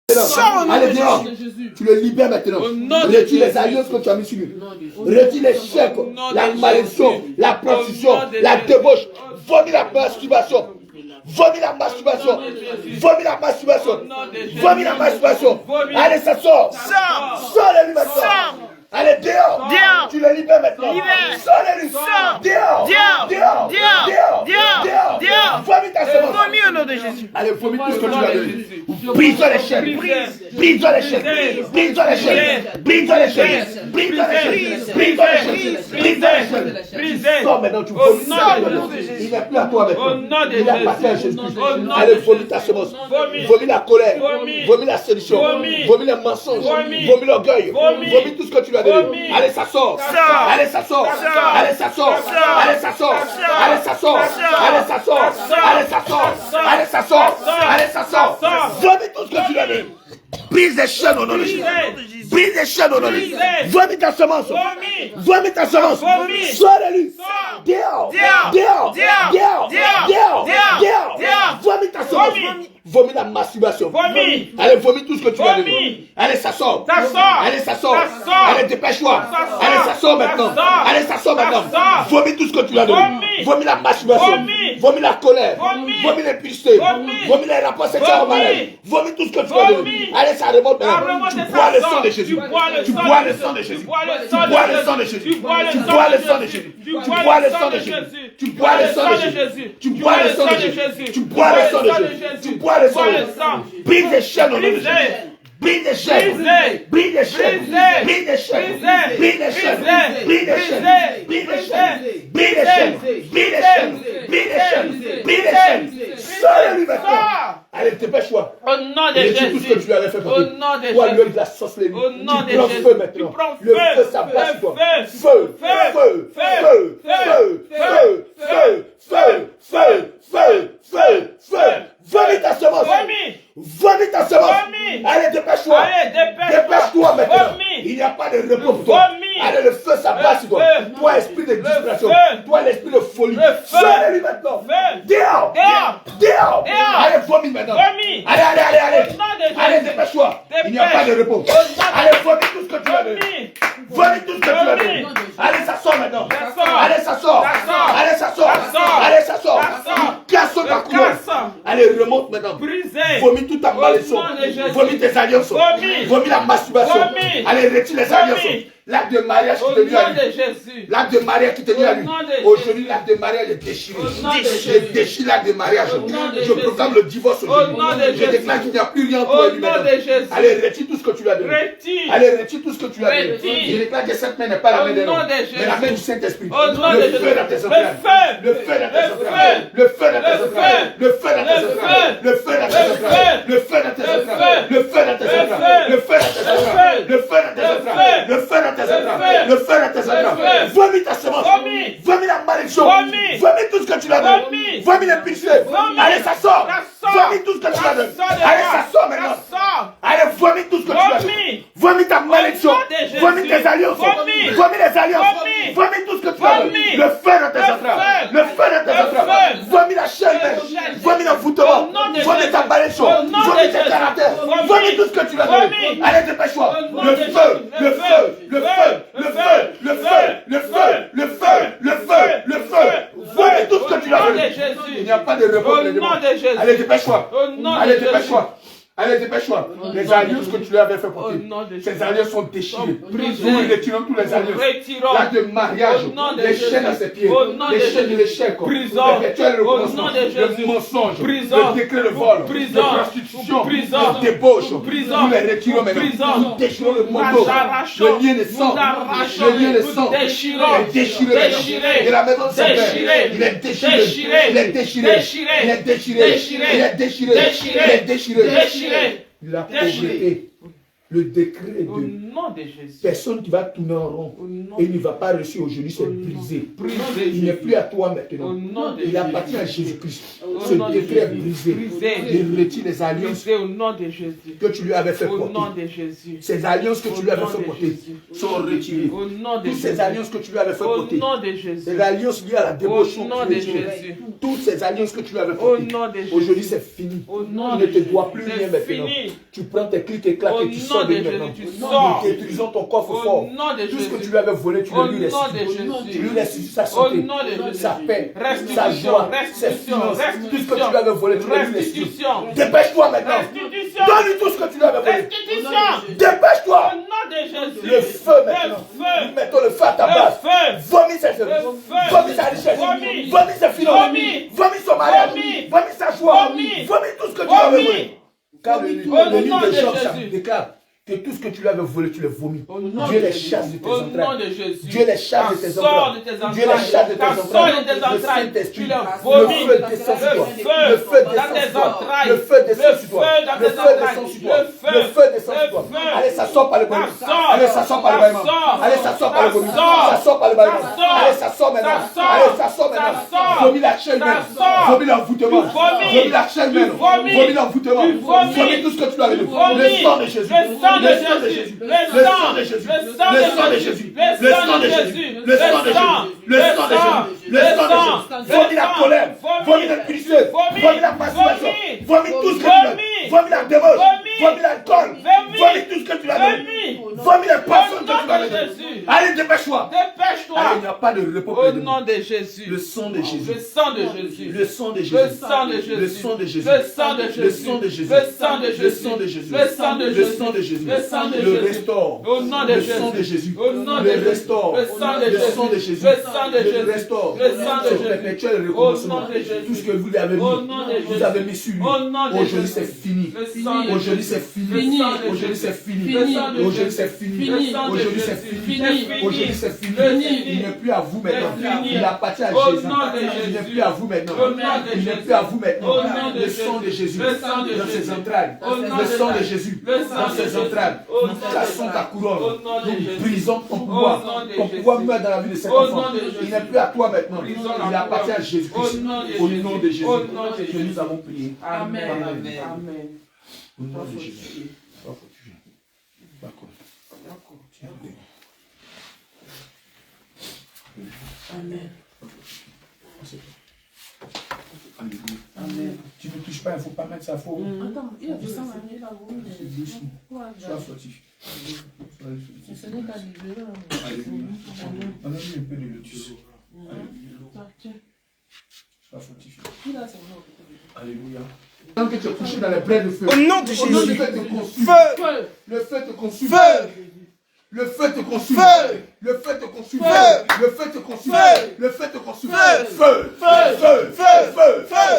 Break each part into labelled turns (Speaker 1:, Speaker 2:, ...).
Speaker 1: Allez, dehors. Tu le libères maintenant. Retire les alliances que tu as mis sur lui. Retire les chèques, la malédiction, la prostitution, la débauche. Vomis la masturbation. Vomis la masturbation. Vomis la masturbation. Vomis la masturbation. Allez, ça sort. Sors-le lui maintenant. Allez, dehors. Tu le libères maintenant. Sors-le lui. Dehors. Vomis ta semence.
Speaker 2: Vomis au nom de Jésus.
Speaker 1: Allez, vomis tout ce que tu as donné. Brise-toi les chaînes. Brise-toi les chaînes. Brise-toi les chaînes. Brise-toi les chaînes. Brise-toi les chaînes. Brise-toi les chaînes. Brise-toi les chaînes. Sors maintenant, tu vomis. Il n'est plus à toi maintenant. Il appartient à Jésus-Christ. Allez, vomis ta semence. Vomis la colère. Vomis la séduction. Vomis les mensonges. Vomis l'orgueil. Vomis tout ce que tu as donné. Allez, ça sort. Allez, ça sort. Allez, ça sort. Allez, ça sort. Allez, ça sort. Allez, ça sort. Allez, ça sort. Allez, ça sort. Allez, ça sort. Vomis tout ce que tu as donné. Brise les chaînes au nom de Jésus. Brise les chaînes au nom de Jésus. Vomis ta semence. Vomis ta semence. Sors de lui. Dehors. Vomis ta semence. Vomis la masturbation. Allez, vomis tout ce que tu as donné. Allez, ça sort. Allez, ça sort. Allez, dépêche-toi. Allez, ça sort maintenant. Allez, ça sort maintenant. Vomis tout ce que tu as donné. Vomis la masturbation. Vomis la colère. Vomis l'impudicité. Vomis les rapports sexuels en malade. Vomis tout ce que tu as donné. Allez, ça remonte maintenant. Tu bois le sang de Jésus. Tu bois le sang de Jésus. Tu bois le sang de Jésus. Tu bois le sang de Jésus. Tu bois le sang de Jésus. Tu bois le sang de Jésus. Tu bois le sang de Jésus. Tu bois le sang de Jésus. Tu bois le sang de Jésus. Brise les chaînes au nom de Jésus. Brise les chaînes. Brise les chaînes. Brise les chaînes. Brise les chaînes. Brise les chaînes. Brise les chaînes. Brise les chaînes. Brise les chaînes. Brise les chaînes. Brise les chaînes. Sors-le lui maintenant. Allez, dépêche-toi.
Speaker 2: Au nom de Jésus.
Speaker 1: Tout ce que tu lui avais fait pour
Speaker 2: Au
Speaker 1: lui.
Speaker 2: nom de
Speaker 1: Toi,
Speaker 2: Jésus.
Speaker 1: lui, de la sorcellerie.
Speaker 2: Au nom de
Speaker 1: Tu prends
Speaker 2: Jésus.
Speaker 1: feu maintenant.
Speaker 2: Tu prends
Speaker 1: Le
Speaker 2: feu.
Speaker 1: feu s'abat sur toi.
Speaker 2: Feu.
Speaker 1: Feu. Feu. Feu. Feu. Feu. Feu. Feu. Feu. Feu. Vomis ta semence. Vomis ta semence. Allez, dépêche-toi. Dépêche-toi maintenant. Il n'y a pas de repos pour toi. Allez, le feu s'abat sur toi. Toi, esprit de distraction. Toi, l'esprit de folie. Sors-le-lui maintenant. Dehors. Allez, vomis maintenant. Allez, dépêche-toi. Il n'y a pas de repos. Allez, vomis tout ce que tu as donné. Vomis tout ce que tu as donné. Allez, ça sort maintenant. Allez, ça sort. Allez, ça sort. Allez, ça sort. Casse ta couleur. Allez, remonte maintenant. Vomis toute ta malédiction. Vomis tes alliances. Vomis la masturbation. Allez, retire les alliances. L'acte de mariage qui te lie à lui. L'acte de mariage qui te lie à lui. Aujourd'hui, l'acte de mariage est déchiré. Je déchire l'acte de mariage. Je proclame le divorce aujourd'hui. Je déclare qu'il n'y a plus rien pour lui maintenant. Allez, retire tout ce que tu lui as donné. Allez, retire tout ce que tu lui as donné. Je déclare que cette main n'est pas la main de l'homme, mais la main du Saint-Esprit. Le feu dans tes entrailles. Le feu dans tes entrailles. Le feu dans tes entrailles. Le feu dans tes entrailles. Le feu dans tes entrailles. Le feu dans tes entrailles. Le feu dans tes entrailles. Le feu dans tes entrailles. Le feu dans tes entrailles. Le feu dans tes entrailles. Le feu dans tes entrailles. Vomis ta semence. Vomis la malédiction. Vomis tout ce que tu l'as donné. Vomis l'impudicité. Allez, ça sort. Vomis tout ce que tu l'as donné. Allez, ça sort maintenant. Allez, vomis tout ce que tu l'as donné. Vomis ta malédiction. Vomis tes alliances. Vomis les alliances. Vomis tout ce que tu as donné. Le feu dans tes entrailles. Le feu dans tes entrailles. Vomis la chaîne. Vomis l'envoûtement. Vomis ta malédiction. Vomis tes caractères. Vomis tout ce que tu as donné. Allez, dépêche-toi. Le feu. Le feu. Le feu. Le feu. Le feu. Le feu. Le feu. Le feu. Le feu. Vomis tout ce que tu as donné. Il n'y a pas de repos pour les démons. Allez, dépêche-toi. Allez, dépêche-toi. Allez, dépêche-toi. Les alliances que tu lui avais fait porter, ces alliances sont déchirées. Nous retirons tous les alliances. L'acte de mariage, les chaînes à ses pieds, les chaînes de l'échec, le perpétuel recommencement, le mensonge, le décret de vol, la prostitution, la débauche. Nous les retirons maintenant. Nous déchirons le manteau, le lien de sang, le lien de sang. Il est déchiré maintenant. De la maison de son père, il est déchiré. Il est déchiré. Il est déchiré. Il est déchiré. Il est déchiré. La pauvreté, Le décret
Speaker 2: Au
Speaker 1: de
Speaker 2: nom de Jésus.
Speaker 1: personne qui va tourner en rond et il ne va pas réussir aujourd'hui, c'est brisé. Il n'est plus à toi maintenant. Il appartient à Jésus-Christ. Ce décret est brisé. Il retire les alliances
Speaker 2: Au nom de Jésus.
Speaker 1: que tu lui avais fait
Speaker 2: Au nom
Speaker 1: porter.
Speaker 2: de Jésus.
Speaker 1: Ces alliances que tu lui avais fait porter sont retirées.
Speaker 2: Au nom de
Speaker 1: Toutes ces
Speaker 2: Jésus.
Speaker 1: alliances que tu lui avais fait
Speaker 2: Au
Speaker 1: porter.
Speaker 2: nom de Jésus.
Speaker 1: Les alliances liées à la débauche sont
Speaker 2: Au nom de
Speaker 1: retirées.
Speaker 2: Jésus.
Speaker 1: Toutes ces alliances que tu lui avais
Speaker 2: Au
Speaker 1: portées.
Speaker 2: nom de Jésus.
Speaker 1: Aujourd'hui, c'est fini.
Speaker 2: Au nom
Speaker 1: Il ne
Speaker 2: de
Speaker 1: te
Speaker 2: Jésus.
Speaker 1: doit plus
Speaker 2: C'est
Speaker 1: rien maintenant.
Speaker 2: fini.
Speaker 1: Tu prends tes clics et claques
Speaker 2: Au
Speaker 1: et tu
Speaker 2: nom
Speaker 1: sors
Speaker 2: de
Speaker 1: de
Speaker 2: Jésus,
Speaker 1: maintenant.
Speaker 2: tu sors.
Speaker 1: Nous utilisons ton coffre
Speaker 2: Au
Speaker 1: fort.
Speaker 2: nom de
Speaker 1: Tout ce que
Speaker 2: Jésus.
Speaker 1: tu lui avais volé, tu
Speaker 2: Au
Speaker 1: le lui
Speaker 2: nom de
Speaker 1: restitues.
Speaker 2: Jésus.
Speaker 1: Tu lui restitues sa
Speaker 2: Au
Speaker 1: santé,
Speaker 2: nom de Jésus.
Speaker 1: sa paix, sa
Speaker 2: Restitution,
Speaker 1: joie, ses
Speaker 2: restitution,
Speaker 1: finances. Tout ce que tu
Speaker 2: restitution.
Speaker 1: lui avais volé, tu le lui restitues.
Speaker 2: Restitution.
Speaker 1: Dépêche-toi maintenant.
Speaker 2: Restitution.
Speaker 1: Donne-lui tout ce que tu lui avais volé.
Speaker 2: Restitution.
Speaker 1: Dépêche-toi.
Speaker 2: Au nom de Jésus.
Speaker 1: Le feu maintenant.
Speaker 2: Le feu.
Speaker 1: Nous mettons le feu à ta
Speaker 2: Le
Speaker 1: base.
Speaker 2: feu.
Speaker 1: Vomis ses œuvres.
Speaker 2: Le feu.
Speaker 1: Vomis sa richesse.
Speaker 2: Vomis.
Speaker 1: Vomis ses finances.
Speaker 2: Vomis.
Speaker 1: Vomis son mariage.
Speaker 2: Vomis.
Speaker 1: Vomis sa joie.
Speaker 2: Vomis.
Speaker 1: Vomis tout ce que tu lui avais
Speaker 2: Vomis.
Speaker 1: volé. Car le
Speaker 2: Au
Speaker 1: livre
Speaker 2: nom
Speaker 1: de
Speaker 2: de
Speaker 1: Job
Speaker 2: Jésus.
Speaker 1: déclare que tout ce que tu lui avais volé, tu le vomis.
Speaker 2: Au nom
Speaker 1: Dieu
Speaker 2: de
Speaker 1: les
Speaker 2: Jésus.
Speaker 1: chasse de tes
Speaker 2: Au nom
Speaker 1: entrailles.
Speaker 2: de Jésus.
Speaker 1: Dieu les chasse de tes
Speaker 2: Sors de
Speaker 1: entrailles.
Speaker 2: tes
Speaker 1: Dieu les chasse de tes
Speaker 2: entrailles.
Speaker 1: entrailles.
Speaker 2: Sors de tes
Speaker 1: Le
Speaker 2: entrailles.
Speaker 1: Saint-Esprit.
Speaker 2: Tu le
Speaker 1: Le
Speaker 2: vomis.
Speaker 1: feu descend sur toi. Le feu
Speaker 2: dans
Speaker 1: descend
Speaker 2: tes
Speaker 1: sur toi.
Speaker 2: entrailles.
Speaker 1: Le feu descend sur toi.
Speaker 2: Le feu dans
Speaker 1: Le
Speaker 2: tes
Speaker 1: feu
Speaker 2: entrailles.
Speaker 1: descend sur toi.
Speaker 2: Le feu.
Speaker 1: Le feu descend sur
Speaker 2: Le
Speaker 1: toi.
Speaker 2: feu.
Speaker 1: Allez, ça sort par le vomi.
Speaker 2: Ça sort.
Speaker 1: Allez, ça sort par le
Speaker 2: Ça
Speaker 1: bâillement.
Speaker 2: sort.
Speaker 1: Allez, ça sort par le vomi.
Speaker 2: Ça sort.
Speaker 1: Ça sort par le bâillement.
Speaker 2: Ça sort.
Speaker 1: Allez, ça sort maintenant.
Speaker 2: Ça sort.
Speaker 1: Allez, ça sort
Speaker 2: Ça
Speaker 1: maintenant.
Speaker 2: sort.
Speaker 1: Vomis la chaîne
Speaker 2: Ça
Speaker 1: même.
Speaker 2: sort.
Speaker 1: Vomis l'envoûtement.
Speaker 2: Tu vomis.
Speaker 1: Vomis la chaîne même.
Speaker 2: Tu vomis.
Speaker 1: Vomis l'envoûtement.
Speaker 2: Tu vomis.
Speaker 1: Vomis tout ce que tu as vu.
Speaker 2: vomis.
Speaker 1: Le sang de Jésus.
Speaker 2: Le sang de
Speaker 1: Le sang de
Speaker 2: Jésus.
Speaker 1: Jésus.
Speaker 2: Le
Speaker 1: Le
Speaker 2: sang.
Speaker 1: sang de Jésus.
Speaker 2: Le sang
Speaker 1: Le
Speaker 2: de
Speaker 1: sang de
Speaker 2: Jésus.
Speaker 1: Jésus.
Speaker 2: Le
Speaker 1: Le
Speaker 2: sang
Speaker 1: sang
Speaker 2: de
Speaker 1: de
Speaker 2: Jésus.
Speaker 1: Jésus. Le sang de Jésus. Le sang de Jésus. Le sang de Jésus. Vomis la colère. Vomis la punition. Vomis la participation. Vomis tout ce que tu as. Vomis la débauche. Vomis l'alcool. Vomis tout ce que tu as. Vomis les personnes que tu as. Allez, dépêche-toi.
Speaker 2: Dépêche-toi.
Speaker 1: Allez, il n'y a pas de repos.
Speaker 2: Au nom de Jésus.
Speaker 1: Le sang de Jésus.
Speaker 2: Le sang de Jésus.
Speaker 1: Le sang de Jésus.
Speaker 2: Le sang de Jésus.
Speaker 1: Le sang de Jésus.
Speaker 2: Le sang de Jésus.
Speaker 1: Le sang de Jésus.
Speaker 2: Le sang de
Speaker 1: Le
Speaker 2: Jésus.
Speaker 1: sang de Jésus.
Speaker 2: Le sang de
Speaker 1: Le
Speaker 2: Jésus.
Speaker 1: sang de Jésus.
Speaker 2: Le sang de
Speaker 1: Le
Speaker 2: Jésus.
Speaker 1: restaure.
Speaker 2: Au nom de
Speaker 1: Le
Speaker 2: Jésus.
Speaker 1: sang de Jésus.
Speaker 2: Au nom de
Speaker 1: Le
Speaker 2: Jésus.
Speaker 1: restaure.
Speaker 2: Le sang de
Speaker 1: Le
Speaker 2: Jésus.
Speaker 1: sang de Jésus.
Speaker 2: Le sang de
Speaker 1: Le
Speaker 2: Jésus.
Speaker 1: restaure.
Speaker 2: Le sang de
Speaker 1: Ce
Speaker 2: Jésus.
Speaker 1: perpétuel
Speaker 2: Au
Speaker 1: recommencement.
Speaker 2: nom de Jésus.
Speaker 1: Tout ce que vous avez mis,
Speaker 2: Au nom de
Speaker 1: vous
Speaker 2: Jésus.
Speaker 1: avez mis sur lui.
Speaker 2: Au nom de
Speaker 1: Aujourd'hui
Speaker 2: Jésus.
Speaker 1: c'est fini.
Speaker 2: Le sang de
Speaker 1: Aujourd'hui
Speaker 2: Jésus.
Speaker 1: c'est fini.
Speaker 2: Le sang de
Speaker 1: Aujourd'hui
Speaker 2: Jésus.
Speaker 1: c'est fini.
Speaker 2: Le sang de
Speaker 1: Aujourd'hui
Speaker 2: Jésus.
Speaker 1: c'est fini.
Speaker 2: Fini.
Speaker 1: Aujourd'hui c'est
Speaker 2: Fini.
Speaker 1: fini.
Speaker 2: Fini.
Speaker 1: Aujourd'hui c'est fini.
Speaker 2: Fini.
Speaker 1: Il n'est plus à vous maintenant.
Speaker 2: Fini.
Speaker 1: Il appartient à
Speaker 2: Au
Speaker 1: Jésus.
Speaker 2: nom de
Speaker 1: Il n'est
Speaker 2: Jésus.
Speaker 1: plus à vous maintenant.
Speaker 2: Au nom de
Speaker 1: Il n'est
Speaker 2: Jésus.
Speaker 1: plus à vous maintenant.
Speaker 2: Au nom de
Speaker 1: Le sang de Jésus
Speaker 2: Le sang de
Speaker 1: dans ses
Speaker 2: Jésus.
Speaker 1: entrailles.
Speaker 2: Au nom
Speaker 1: Le
Speaker 2: de
Speaker 1: sang de
Speaker 2: Jésus.
Speaker 1: Jésus
Speaker 2: Le sang
Speaker 1: dans
Speaker 2: de
Speaker 1: ses
Speaker 2: Jésus.
Speaker 1: entrailles.
Speaker 2: Au
Speaker 1: Nous
Speaker 2: nom de
Speaker 1: cassons
Speaker 2: Jésus.
Speaker 1: ta couronne.
Speaker 2: Au nom de
Speaker 1: Nous
Speaker 2: Jésus.
Speaker 1: brisons ton
Speaker 2: Au
Speaker 1: pouvoir.
Speaker 2: nom de
Speaker 1: Ton
Speaker 2: Jésus.
Speaker 1: pouvoir meurt dans la vie de cet
Speaker 2: Au
Speaker 1: enfant.
Speaker 2: nom de Jésus.
Speaker 1: Il n'est plus à toi maintenant.
Speaker 2: Brisons
Speaker 1: Il
Speaker 2: la
Speaker 1: appartient à
Speaker 2: couronne.
Speaker 1: Jésus-Christ.
Speaker 2: Au nom de
Speaker 1: Au
Speaker 2: Jésus.
Speaker 1: nom de Jésus.
Speaker 2: Au nom de
Speaker 1: Que
Speaker 2: Jésus.
Speaker 1: nous avons prié.
Speaker 2: Amen.
Speaker 1: Amen.
Speaker 2: Amen.
Speaker 1: Au nom de Jésus. Pas fortifié. Pas contre. Tiens,
Speaker 2: Amen.
Speaker 1: Alléluia.
Speaker 2: Amen.
Speaker 1: Tu ne touches pas, il ne faut pas mettre sa faute.
Speaker 3: Attends, il a vu ça, il a voulu.
Speaker 1: Sois fortifié.
Speaker 3: Ce n'est qu'à libérer.
Speaker 1: Alléluia. On a mis un peu de lotus. Alléluia. Sois fortifié. Alléluia. Tant que tu es couché dans les braies de feu.
Speaker 4: Au nom de Jésus.
Speaker 1: Le feu te consume.
Speaker 4: Feu.
Speaker 1: Le feu te consume.
Speaker 4: Feu.
Speaker 1: Le feu te consume.
Speaker 4: Feu.
Speaker 1: Le feu te consume.
Speaker 4: Feu.
Speaker 1: Le feu te consume.
Speaker 4: Feu.
Speaker 1: Le feu te consume.
Speaker 4: Feu.
Speaker 1: Feu.
Speaker 4: Feu.
Speaker 1: Feu.
Speaker 4: Feu.
Speaker 1: Feu.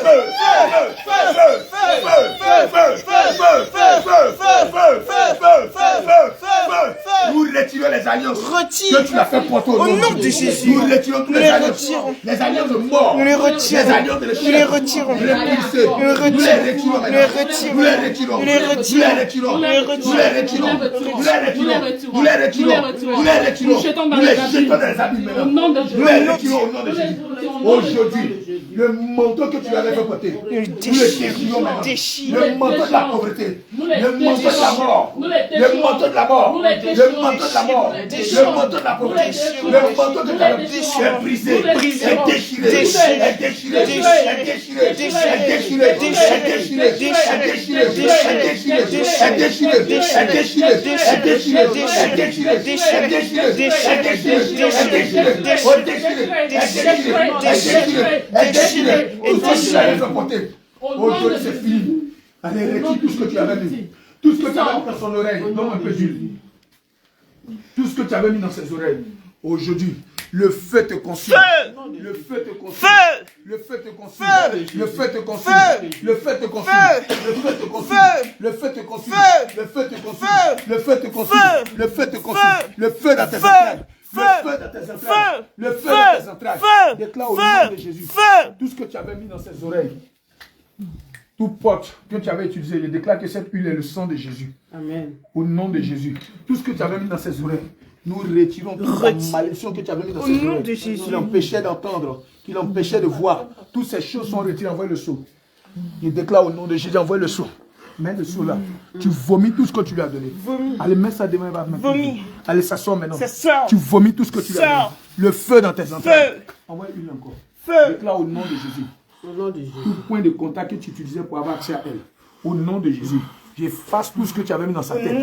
Speaker 1: Nous retirons les alliances
Speaker 4: Retire.
Speaker 1: que tu as fait porter
Speaker 4: Au nom de Jésus.
Speaker 1: Nous retirons tous
Speaker 4: Nous
Speaker 1: les
Speaker 4: les
Speaker 1: alliances.
Speaker 4: retirons.
Speaker 1: Les alliances de mort.
Speaker 4: Nous les retirons.
Speaker 1: Les alliances de
Speaker 4: Nous les retirons.
Speaker 1: Nous les pulsons.
Speaker 4: Nous les
Speaker 1: Nous les retirons.
Speaker 4: retirons. Nous les retirons.
Speaker 1: Nous les retirons.
Speaker 4: Nous les retirons.
Speaker 1: Nous les retirons. Nous les retirons. Nous les retirons. Nous les retirons. Nous les retirons. Nous les jetons dans les abîmes maintenant. Nous les retirons au nom de Jésus. Aujourd'hui, le manteau que tu avais fait porter, nous le déchirons maintenant. Le manteau de la pauvreté, le manteau de la mort, le manteau de la mort, le manteau de la mort, le manteau de la pauvreté, le manteau que tu avais est brisé, est déchiré, est déchiré, est déchiré, est déchiré, est déchiré, est déchiré, est déchiré, est déchiré, est déchiré, est déchiré, est déchiré, est déchiré, est déchiré, est déchiré. Aujourd'hui c'est fini. Allez, retire tout ce que tu avais mis. Tout ce que tu avais mis dans son oreille, donne un peu d'huile. Tout ce que tu avais mis dans ses oreilles. Aujourd'hui, le feu te consume. Le feu te consume. Le feu te consume. Le feu te consume. Le feu te consume. Le feu te consume. Le feu te consume. Le feu te consume. Le feu te consume. Le feu te consume. Le feu dans tes entrailles. Le feu dans tes entrailles. Le feu dans tes entrailles. Déclare au nom de Jésus. Tout ce que tu avais mis dans ses oreilles. Tout pote que tu avais utilisé, je déclare que cette huile est le sang de Jésus.
Speaker 2: Amen.
Speaker 1: Au nom de Jésus. Tout ce que tu avais mis dans ses oreilles, nous retirons toute la malédiction que tu avais mis dans ses oreilles. Qui l'empêchait d'entendre, qui l'empêchait de voir. Toutes ces choses sont retirées. Envoie le seau. Je déclare au nom de Jésus, envoie le seau. Mets le seau là. Tu vomis tout ce que tu lui as donné. Allez, mets ça demain.
Speaker 5: Vomis.
Speaker 1: Allez, ça sort maintenant.
Speaker 5: Ça sort.
Speaker 1: Tu vomis tout ce que tu lui as donné. Le feu dans tes entrailles.
Speaker 5: Feu.
Speaker 1: Envoie une encore.
Speaker 5: Feu.
Speaker 1: Déclare au nom de Jésus.
Speaker 2: Au nom de Jésus.
Speaker 1: Tout point de contact que tu utilisais pour avoir accès à elle. Au nom de Jésus. J'efface tout ce que tu avais mis dans sa tête.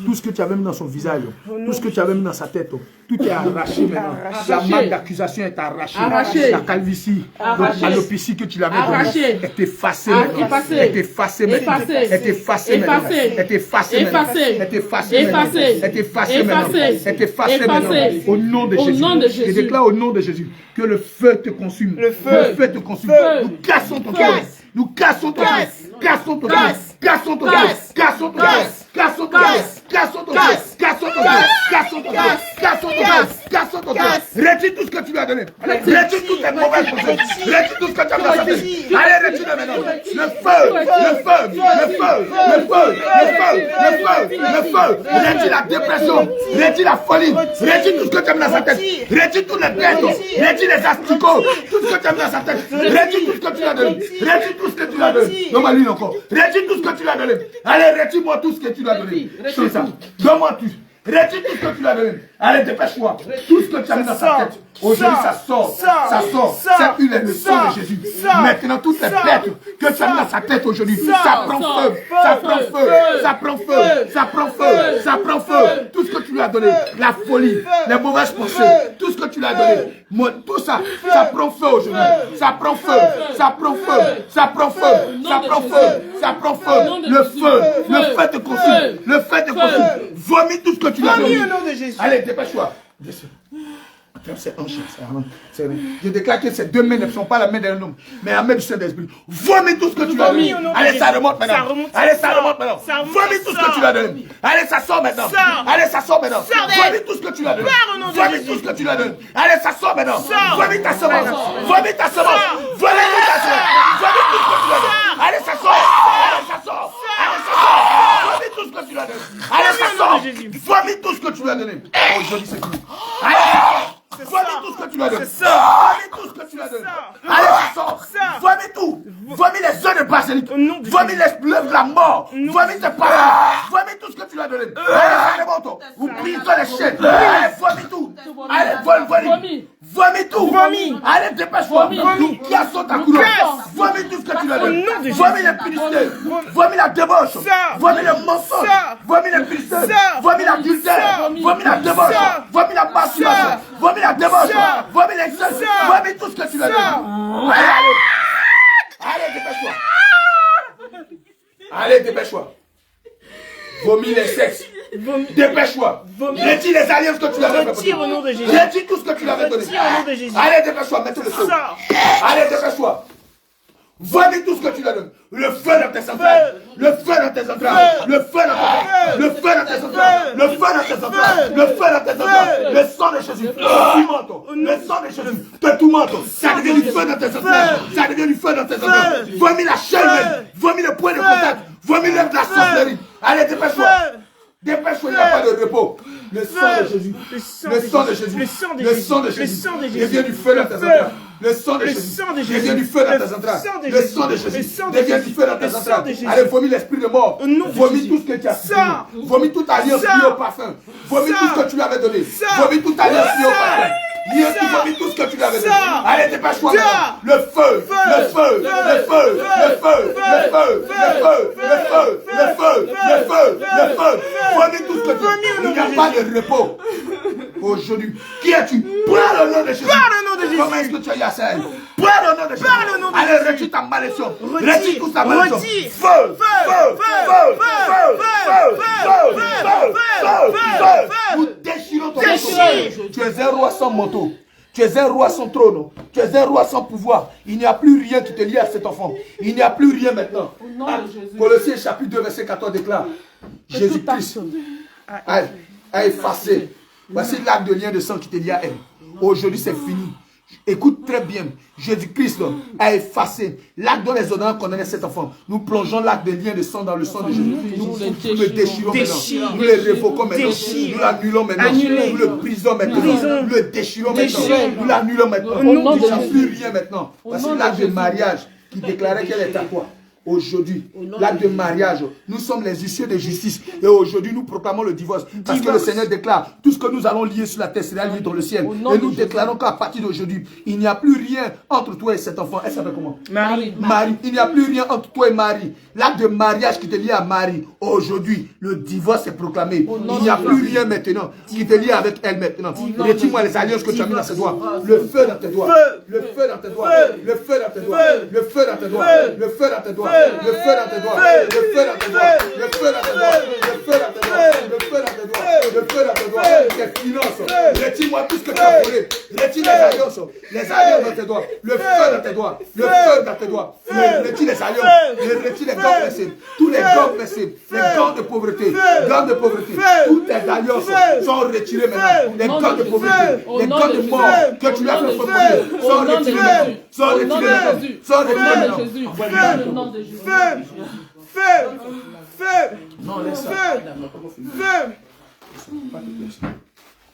Speaker 1: Tout ce que tu avais mis dans son visage. Tout ce que tu avais mis dans sa tête. Tout est arraché maintenant. La marque d'accusation est arrachée.
Speaker 2: Arraché.
Speaker 1: La calvitie.
Speaker 2: Arraché.
Speaker 1: L'alopécie que tu l'avais
Speaker 2: Arraché.
Speaker 1: donnée est effacée maintenant.
Speaker 2: Effacé.
Speaker 1: Est effacée maintenant.
Speaker 2: Effacé.
Speaker 1: Est effacée maintenant.
Speaker 2: Effacé.
Speaker 1: Est effacée maintenant.
Speaker 2: Effacé.
Speaker 1: Est effacée maintenant.
Speaker 2: Effacé.
Speaker 1: Est effacée maintenant.
Speaker 2: Effacé.
Speaker 1: Est effacée maintenant.
Speaker 2: Effacé.
Speaker 1: Au nom de
Speaker 2: Au
Speaker 1: Jésus.
Speaker 2: nom de Jésus.
Speaker 1: Je déclare au nom de Jésus que le feu te consume.
Speaker 5: Le feu.
Speaker 1: Le feu te consume.
Speaker 5: Feu.
Speaker 1: Nous cassons ton
Speaker 5: Casse.
Speaker 1: cœur. Nous cassons ton cœur.
Speaker 5: Casse.
Speaker 1: Cassons ton cœur.
Speaker 5: Casse.
Speaker 1: Cassons ton cœur.
Speaker 5: Casse.
Speaker 1: Cassons ton cœur.
Speaker 5: Casse.
Speaker 1: Cassons ton cœur.
Speaker 5: Casse.
Speaker 1: Cassons ton cœur.
Speaker 5: Casse.
Speaker 1: Cassons ton cœur.
Speaker 5: Casse.
Speaker 1: Cassons ton cœur.
Speaker 5: Casse.
Speaker 1: Cassons ton cœur.
Speaker 5: Casse.
Speaker 1: Cassons ton cœur.
Speaker 5: Casse.
Speaker 1: Retire tout ce que tu lui as donné. Retire toutes tes mauvaises pensées. Retire tout ce que tu as fait. Allez, retire maintenant. Le feu. Le feu. Le feu. Le feu. Le feu. Le feu. Le feu. Retire la dépression. Retire la folie. Retire tout ce que tu as mis dans sa tête. Retire tous les bêtes. Retire les asticots. Tout ce que tu as mis dans sa tête. Retire tout ce que tu lui as donné. Retire tout ce que tu lui as donné. Donne-moi lui encore. Retire tout ce que tu lui as donné. Allez, retire-moi tout ce que tu lui as donné. C'est ça. Donne-moi tout. Retire tout ce que tu lui as donné. Allez, dépêche-toi. Tout ce que tu as mis dans sa tête. Aujourd'hui, ça sort. Ça sort. Cette huile est le sang de Jésus. Maintenant, toutes les bêtes que tu as mis dans sa tête aujourd'hui, ça prend feu. Ça prend feu. Ça prend feu. Ça prend feu. Ça prend feu. Tout ce que tu lui as donné. La folie, les mauvaises pensées. Tout ce que tu lui as donné. Tout ça, ça prend feu aujourd'hui. Ça prend feu. Ça prend feu. Ça prend feu. Ça prend feu. Ça prend feu. Le feu. Le feu te consume. Le feu te consume. Vomis tout ce que tu lui as donné.
Speaker 5: Vomis au nom de Jésus.
Speaker 1: Allez, dépêche-toi. C'est hanché, je déclare que ces deux mains ne sont pas la main d'un homme, mais la main du Saint-Esprit. Vomis tout ce que tu lui as donné. Allez, ça remonte maintenant. Allez, ça remonte maintenant. Vomis tout ce que tu lui as donné. Allez, ça sort maintenant. Allez, ça sort maintenant. Vomis tout ce que tu lui as donné. Vomis tout ce que tu lui as donné. Allez, ça sort maintenant. Vomis ta semence. Vomis ta semence. Vomis ta semence. Vomis tout ce que tu lui as donné. Allez, ça sort. Allez, ça sort. Allez, ça sort. Vomis tout ce que tu lui as donné. Allez, ça sort. Vomis tout ce que tu lui as donné. Aujourd'hui, c'est fini. Allez, vomis tout ce que tu lui as donné. Vomis tout ce que tu lui as donné. Allez, ça sort. Vomis tout. Vomis les œufs de basilic. Vomis les œufs de la mort. Vomis tes parents. Vomis tout ce que tu lui as donné. Allez, remonte. Ou brise-toi les chaînes. Allez, vomis tout. Allez, vomis tout. Allez, dépêche-toi. Nous cassons ta couleur. Vomis tout ce que tu lui as donné. Vomis les publicités. Vomis la débauche. Vomis le mensonge. Vomis les publicités. Vomis l'adultère. Vomis la débauche. Vomis la masturbation. Vomis la débauche. Vomis l'excès. Vomis tout ce que tu lui as donné. Allez, allez, dépêche-toi. Allez, dépêche-toi. Vomis les sexes. Dépêche-toi. Retire les alliances que tu lui avais donné.
Speaker 5: Retire au nom de Jésus.
Speaker 1: Retire tout ce que tu lui avais donné.
Speaker 5: Retire au nom de Jésus.
Speaker 1: Allez, dépêche-toi. Mettez le feu. Allez, dépêche-toi. Vomis tout ce que tu lui as donné. Le feu dans tes entrailles. Le feu dans tes entrailles. Le feu dans tes entrailles. Le feu dans tes entrailles. Le feu dans tes entrailles. Le feu dans tes entrailles. Le sang de Jésus. Le sang de Jésus. Te tourmente. Ça devient du feu dans tes entrailles. Ça devient du feu dans tes entrailles. Vomis la chaîne. Vomis le point de contact. Vomis l'œuvre de la sorcellerie. Allez, dépêche-toi. Dépêche-toi, il n'y a pas de repos. Le sang de Jésus. Le sang de Jésus. Le sang de Jésus. Il vient du feu dans tes entrailles. Le sang de Jésus. Il vient du feu dans tes entrailles. Le sang de Jésus. Il vient du feu dans tes entrailles. Allez, vomis l'esprit de mort. Vomis tout ce que tu as fait. Vomis toute alliance liée au parfum. Vomis tout ce que tu lui avais donné. Vomis toute alliance liée au parfum. Vomis tout ce que tu lui avais donné. Allez, dépêche-toi maintenant. Le feu. Le feu. Le feu. Le feu. Le feu. Le feu. Le feu. Le feu. Le feu. Le feu. Vomis tout ce que tu as. Il n'y a pas de repos. Aujourd'hui, qui es-tu? Prends le nom de Jésus. Comment est-ce que tu as eu à ça? Prends le nom de Jésus. Allez, retire ta malédiction. Retire toute ta malédiction. Feu. Feu. Feu. Feu. Feu. Feu. Feu. Nous déchirons ton manteau. Tu es un roi sans manteau. Tu es un roi sans trône. Tu es un roi sans pouvoir. Il n'y a plus rien qui te lie à cet enfant. Il n'y a plus rien maintenant. Colossiens chapitre 2 verset 14 déclare Jésus-Christ a effacé. Voici l'acte de lien de sang qui te lie à elle. Aujourd'hui c'est fini. Écoute très bien. Jésus-Christ a effacé l'acte dont les ordonnances condamnaient cet enfant. Nous plongeons l'acte de lien de sang dans le sang de Jésus. Nous le déchirons maintenant. Nous le révoquons maintenant. Nous l'annulons maintenant. Nous le brisons maintenant. Nous le déchirons maintenant. Nous l'annulons maintenant. Il n'y a plus rien maintenant. Parce que l'acte de mariage qui déclarait qu'elle est à toi. Aujourd'hui, l'acte de mariage, nous sommes les huissiers de justice. Et aujourd'hui, nous proclamons le divorce. Parce que le Seigneur déclare, tout ce que nous allons lier sur la terre sera lié dans le ciel. Et nous déclarons qu'à partir d'aujourd'hui, il n'y a plus rien entre toi et cet enfant. Elle s'appelle comment?
Speaker 3: Marie.
Speaker 1: Marie. Il n'y a plus rien entre toi et Marie. L'acte de mariage qui te lie à Marie. Aujourd'hui, le divorce est proclamé. Il n'y a plus rien maintenant qui te lie avec elle maintenant. Retire-moi les alliances que tu as mis dans ses doigts. Le feu dans tes doigts. Le feu dans tes doigts. Le feu dans tes doigts. Le feu dans tes doigts. Le feu dans tes doigts. Le feu dans tes doigts, le feu dans tes doigts, le feu dans tes doigts, le feu dans tes doigts, le feu dans tes doigts, le feu dans tes doigts, tes finances, retire-moi tout ce que tu as volé, retire les alliances dans tes doigts, le feu dans tes doigts, le feu dans tes doigts, retire les alliances, retire les gants blessés, tous les gants blessés, les gants de pauvreté, toutes tes alliances sont retirées maintenant, les gants de pauvreté, les gants de mort que tu as fait former sont retirés maintenant, sont retirés maintenant, sont retirés maintenant.
Speaker 3: Au nom de Jésus.
Speaker 1: Non, laisse ça.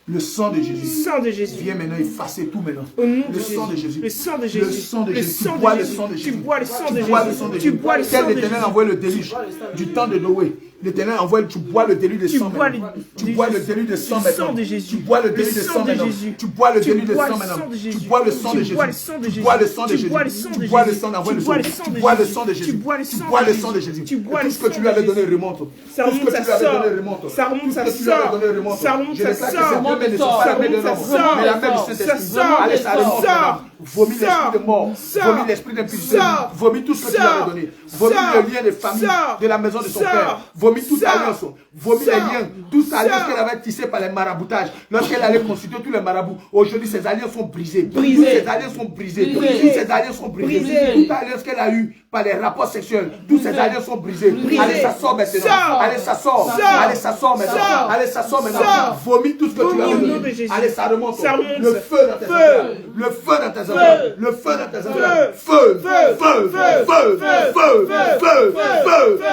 Speaker 1: Le sang de Jésus. Viens maintenant effacer tout maintenant. Le sang de Jésus.
Speaker 3: Le sang de
Speaker 1: Le
Speaker 3: Jésus.
Speaker 1: sang de
Speaker 3: Le
Speaker 1: Jésus.
Speaker 3: sang
Speaker 1: Tu
Speaker 3: de
Speaker 1: bois le
Speaker 3: Jésus.
Speaker 1: sang de Jésus.
Speaker 3: Tu bois le sang de
Speaker 1: Tu bois le
Speaker 3: Jésus.
Speaker 1: sang de
Speaker 3: Tu
Speaker 1: Jésus.
Speaker 3: bois le sang
Speaker 1: Quel
Speaker 3: de
Speaker 1: l'Éternel
Speaker 3: Jésus.
Speaker 1: envoie le déluge du temps de Noé. L'Éternel envoie, tu bois le déluge de sang
Speaker 3: bois
Speaker 1: maintenant.
Speaker 3: le-
Speaker 1: Tu bois le déluge de sang
Speaker 3: le
Speaker 1: maintenant.
Speaker 3: sang de Jésus.
Speaker 1: Tu bois le
Speaker 3: Le
Speaker 1: déluge de
Speaker 3: sang
Speaker 1: sang
Speaker 3: de
Speaker 1: maintenant.
Speaker 3: Jésus.
Speaker 1: Tu bois le
Speaker 3: Tu
Speaker 1: déluge de
Speaker 3: bois
Speaker 1: sang
Speaker 3: le
Speaker 1: maintenant.
Speaker 3: sang de
Speaker 1: Tu
Speaker 3: Jésus.
Speaker 1: bois le sang de
Speaker 3: Tu
Speaker 1: Jésus.
Speaker 3: bois le sang de
Speaker 1: Tu
Speaker 3: Jésus.
Speaker 1: bois le sang de
Speaker 3: Tu
Speaker 1: Jésus.
Speaker 3: bois le sang de
Speaker 1: Tu bois le
Speaker 3: Jésus.
Speaker 1: sang d'envoie
Speaker 3: Tu
Speaker 1: le
Speaker 3: bois
Speaker 1: sang.
Speaker 3: le sang
Speaker 1: Tu
Speaker 3: de
Speaker 1: bois le
Speaker 3: Jésus.
Speaker 1: sang de Jésus.
Speaker 3: Tu bois le
Speaker 1: Tu
Speaker 3: sang
Speaker 1: bois
Speaker 3: de
Speaker 1: le
Speaker 3: Jésus.
Speaker 1: sang de Jésus.
Speaker 3: Tu bois
Speaker 1: Tout
Speaker 3: le
Speaker 1: ce que tu
Speaker 3: sang
Speaker 1: lui avais
Speaker 3: de
Speaker 1: donné
Speaker 3: Jésus.
Speaker 1: remonte.
Speaker 3: Ça
Speaker 1: Tout ce
Speaker 3: remonte,
Speaker 1: que
Speaker 3: ça
Speaker 1: tu lui avais
Speaker 3: sort.
Speaker 1: donné remonte.
Speaker 3: Ça remonte,
Speaker 1: Tout ce
Speaker 3: ça
Speaker 1: que tu lui avais
Speaker 3: sort.
Speaker 1: donné remonte.
Speaker 3: Ça remonte,
Speaker 1: Je
Speaker 3: ça
Speaker 1: déclare que
Speaker 3: sort.
Speaker 1: ces deux mains ne sont pas
Speaker 3: Ça
Speaker 1: la main de
Speaker 3: remonte, ça
Speaker 1: l'homme,
Speaker 3: sort.
Speaker 1: mais la main du
Speaker 3: Ça
Speaker 1: Saint-Esprit.
Speaker 3: sort.
Speaker 1: Allez, ça remonte
Speaker 3: Sort.
Speaker 1: maintenant. Vomis l'esprit de mort.
Speaker 3: Sort.
Speaker 1: Vomis l'esprit d'impudicité.
Speaker 3: Sort.
Speaker 1: Vomis tout ce que tu lui
Speaker 3: Sort.
Speaker 1: avais donné. Vomis
Speaker 3: Sort.
Speaker 1: le lien des familles
Speaker 3: Sort.
Speaker 1: de la maison de son
Speaker 3: Sort.
Speaker 1: père. Vomis toute
Speaker 3: Sort.
Speaker 1: alliance. Vomis les
Speaker 3: Sort.
Speaker 1: liens. Toute alliance
Speaker 3: Sort.
Speaker 1: qu'elle avait tissée par les maraboutages. Lorsqu'elle allait constituer tous les marabouts. Aujourd'hui, ces alliances sont brisées.
Speaker 3: Brisées.
Speaker 1: Toutes ces alliances sont brisées.
Speaker 3: Brisées.
Speaker 1: Toutes ces alliances sont brisées.
Speaker 3: Brisées.
Speaker 1: Toute alliance qu'elle a eue par les rapports sexuels. Toutes ces alliances sont brisées.
Speaker 3: Brisées.
Speaker 1: Allez, ça sort maintenant.
Speaker 3: Sort.
Speaker 1: Allez, ça sort.
Speaker 3: Sort.
Speaker 1: Allez, ça sort maintenant.
Speaker 3: Sort.
Speaker 1: Allez, ça sort maintenant.
Speaker 3: Sort.
Speaker 1: Vomis tout ce que tu
Speaker 3: Vomis
Speaker 1: as
Speaker 3: au nom de
Speaker 1: donné.
Speaker 3: Jésus.
Speaker 1: Allez, ça remonte.
Speaker 3: Ça remonte.
Speaker 1: Le feu dans tes
Speaker 3: Feu.
Speaker 1: affaires. Le feu dans tes affaires. Le feu dans tes affaires. Feu. Feu. Feu. Feu. Feu. Feu. Feu.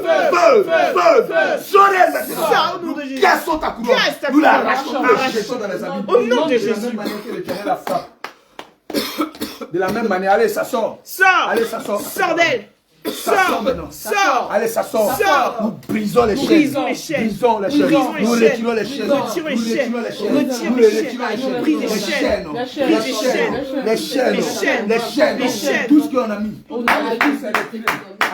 Speaker 1: Feu. Feu. Sorel
Speaker 3: Sors au nom
Speaker 1: maintenant.
Speaker 3: de Jésus.
Speaker 1: Cassons ta couronne.
Speaker 3: Casse ta
Speaker 1: Nous la
Speaker 3: couronne.
Speaker 1: arrachons. Nous la jetons dans les abîmes.
Speaker 3: Au nom de
Speaker 1: De la
Speaker 3: Jésus.
Speaker 1: même manière que l'Éternel la frappe. De la même manière, allez, ça sort.
Speaker 3: Sors.
Speaker 1: Allez, ça sort.
Speaker 3: Sors d'elle.
Speaker 1: Ça sort
Speaker 3: Sors.
Speaker 1: maintenant.
Speaker 3: Sors.
Speaker 1: Allez, ça sort.
Speaker 3: Sort.
Speaker 1: Nous brisons les chaînes.
Speaker 3: Brisons les chaînes.
Speaker 1: Brisons les chaînes.
Speaker 3: Brisons les
Speaker 1: Nous
Speaker 3: chaînes.
Speaker 1: retirons les chaînes.
Speaker 3: Retirons les
Speaker 1: Nous
Speaker 3: chaînes.
Speaker 1: retirons les chaînes.
Speaker 3: Retirons
Speaker 1: Nous
Speaker 3: les
Speaker 1: retirons
Speaker 3: chaînes.
Speaker 1: les
Speaker 3: Brise les
Speaker 1: chaînes.
Speaker 3: chaînes.
Speaker 1: Les
Speaker 3: Brise les
Speaker 1: chaînes.
Speaker 3: chaînes.
Speaker 1: Les chaînes.
Speaker 3: Les chaînes.
Speaker 1: Les chaînes.
Speaker 3: Les chaînes.
Speaker 1: Tout ce qu'on a mis.
Speaker 3: Au nom de Jésus.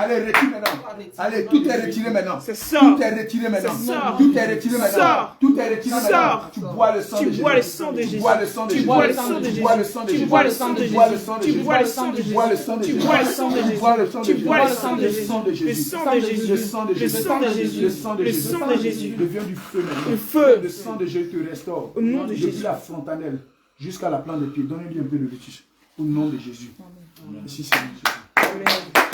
Speaker 1: Allez, retire maintenant. Allez, tout est retiré maintenant.
Speaker 3: Ça sort.
Speaker 1: Tout est retiré maintenant.
Speaker 3: Ça sort.
Speaker 1: Tout est retiré maintenant.
Speaker 3: Sort.
Speaker 1: Tout est retiré maintenant.
Speaker 3: Sort.
Speaker 1: Tu bois le sang de
Speaker 3: Tu
Speaker 1: Jésus.
Speaker 3: bois le sang de
Speaker 1: Tu
Speaker 3: Jésus.
Speaker 1: bois le sang de
Speaker 3: Tu
Speaker 1: Jésus.
Speaker 3: bois le sang de
Speaker 1: Tu
Speaker 3: Jésus.
Speaker 1: bois le sang de
Speaker 3: Tu
Speaker 1: Jésus.
Speaker 3: bois le sang de
Speaker 1: Tu
Speaker 3: Jésus.
Speaker 1: bois le sang de
Speaker 3: Tu
Speaker 1: Jésus.
Speaker 3: bois le sang de
Speaker 1: Tu
Speaker 3: Jésus.
Speaker 1: bois le sang de
Speaker 3: Tu
Speaker 1: Jésus.
Speaker 3: bois le sang de
Speaker 1: Tu
Speaker 3: Jésus.
Speaker 1: bois le sang de
Speaker 3: Tu
Speaker 1: Jésus.
Speaker 3: bois le sang de
Speaker 1: Le
Speaker 3: Jésus.
Speaker 1: sang de Jésus.
Speaker 3: Le sang de Jésus.
Speaker 1: Le sang de Jésus.
Speaker 3: Le sang de Jésus.
Speaker 1: Le sang de
Speaker 3: Le
Speaker 1: Jésus.
Speaker 3: sang de Jésus.
Speaker 1: Devient du feu maintenant.
Speaker 3: Le feu.
Speaker 1: Le sang de Jésus te restaure.
Speaker 3: Au nom de
Speaker 1: Depuis
Speaker 3: Jésus.
Speaker 1: la frontanelle jusqu'à la plante des pieds. Donnez-lui un peu de vétus. Au nom de Jésus. Merci Seigneur Jésus.
Speaker 3: Amen.